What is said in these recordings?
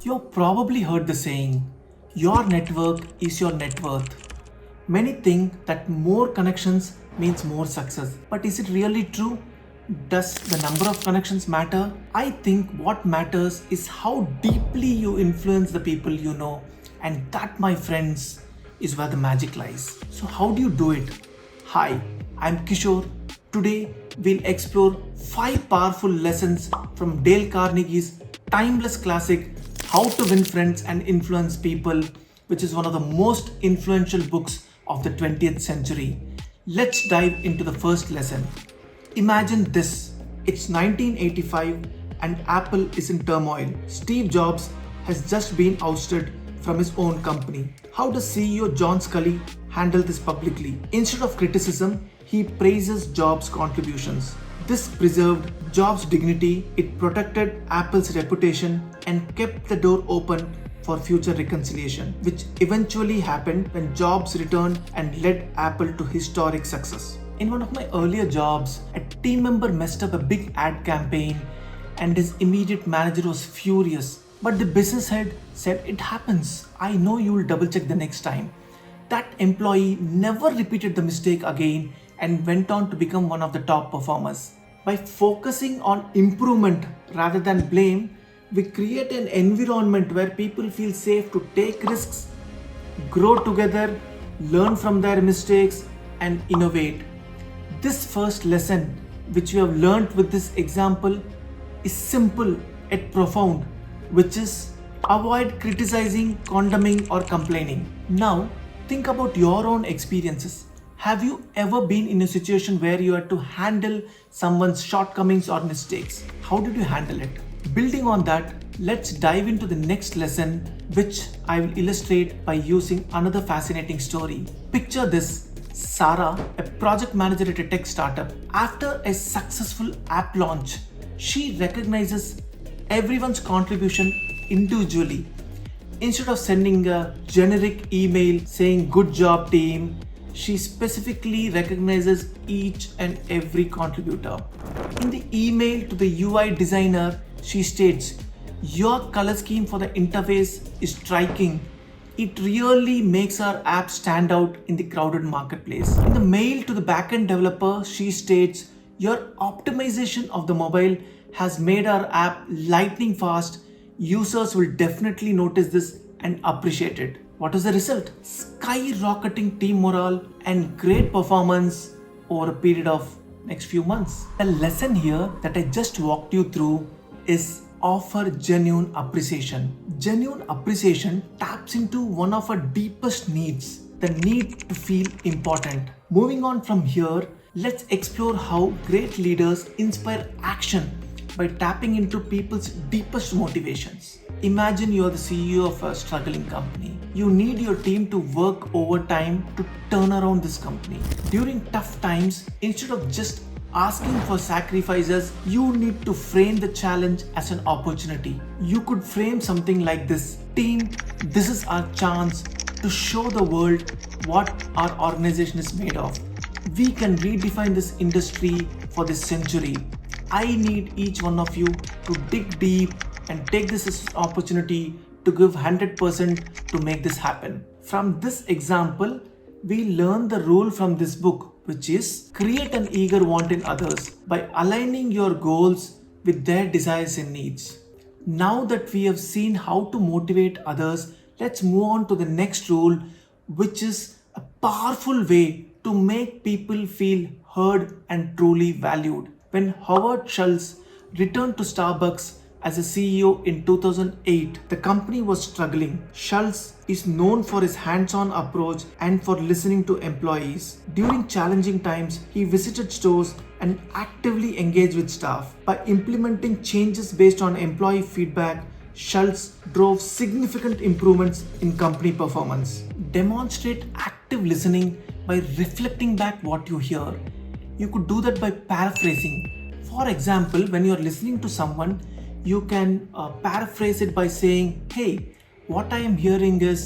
You've probably heard the saying, your network is your net worth. Many think that more connections means more success. But is it really true? Does the number of connections matter? I think what matters is how deeply you influence the people you know. And that, my friends, is where the magic lies. So, how do you do it? Hi, I'm Kishore. Today, we'll explore 5 powerful lessons from Dale Carnegie's timeless classic, How to Win Friends and Influence People, which is one of the most influential books of the 20th century. Let's dive into the first lesson. Imagine this. It's 1985 and Apple is in turmoil. Steve Jobs has just been ousted from his own company. How does CEO John Scully handle this publicly? Instead of criticism, he praises Jobs' contributions. This preserved Jobs' dignity, it protected Apple's reputation and kept the door open for future reconciliation, which eventually happened when Jobs returned and led Apple to historic success. In one of my earlier jobs, a team member messed up a big ad campaign and his immediate manager was furious. But the business head said, "It happens. I know you will double check the next time." That employee never repeated the mistake again and went on to become one of the top performers. By focusing on improvement rather than blame, we create an environment where people feel safe to take risks, grow together, learn from their mistakes, and innovate. This first lesson, which we have learned with this example, is simple yet profound, which is avoid criticizing, condemning, or complaining. Now, think about your own experiences. Have you ever been in a situation where you had to handle someone's shortcomings or mistakes? How did you handle it? Building on that, let's dive into the next lesson, which I will illustrate by using another fascinating story. Picture this. Sarah, a project manager at a tech startup. After a successful app launch, she recognizes everyone's contribution individually. Instead of sending a generic email saying "good job team," she specifically recognizes each and every contributor. In the email to the UI designer, she states, "Your color scheme for the interface is striking. It really makes our app stand out in the crowded marketplace." In the mail to the backend developer, she states, "Your optimization of the mobile has made our app lightning fast. Users will definitely notice this and appreciate it." What is the result? Skyrocketing team morale and great performance over a period of next few months. The lesson here that I just walked you through is offer genuine appreciation. Genuine appreciation taps into one of our deepest needs, the need to feel important. Moving on from here, let's explore how great leaders inspire action by tapping into people's deepest motivations. Imagine you are the CEO of a struggling company. You need your team to work overtime to turn around this company. During tough times, instead of just asking for sacrifices, you need to frame the challenge as an opportunity. You could frame something like this: "Team, this is our chance to show the world what our organization is made of. We can redefine this industry for this century. I need each one of you to dig deep and take this as an opportunity to give 100% to make this happen." From this example, we learn the rule from this book, which is create an eager want in others by aligning your goals with their desires and needs. Now that we have seen how to motivate others, let's move on to the next rule, which is a powerful way to make people feel heard and truly valued. When Howard Schultz returned to Starbucks as a CEO in 2008, the company was struggling. Schultz is known for his hands-on approach and for listening to employees. During challenging times, he visited stores and actively engaged with staff. By implementing changes based on employee feedback, Schultz drove significant improvements in company performance. Demonstrate active listening by reflecting back what you hear. You could do that by paraphrasing. For example, when you're listening to someone, you can paraphrase it by saying, "Hey, what I am hearing is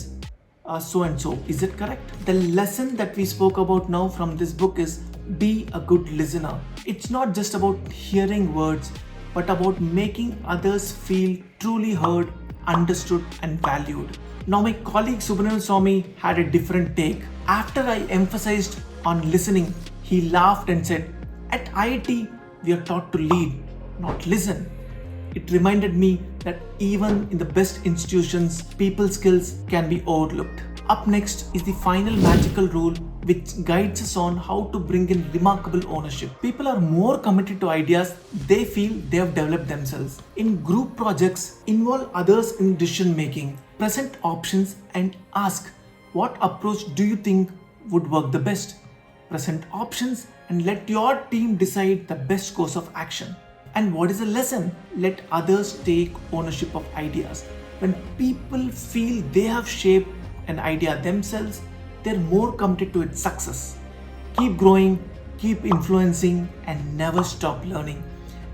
so and so. Is it correct?" The lesson that we spoke about now from this book is be a good listener. It's not just about hearing words, but about making others feel truly heard understood, and valued. Now, my colleague Subramanian Swamy had a different take. After I emphasized on listening, he laughed and said, "At IIT, we are taught to lead, not listen." It reminded me that even in the best institutions, people skills can be overlooked. Up next is the final magical rule which guides us on how to bring in remarkable ownership. People are more committed to ideas they feel they have developed themselves. In group projects, involve others in decision making, present options and ask, what approach do you think would work the best? Present options and let your team decide the best course of action. And what is the lesson? Let others take ownership of ideas. When people feel they have shaped an idea themselves, they're more committed to its success. Keep growing, keep influencing, and never stop learning.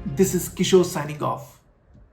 This is Kishore signing off.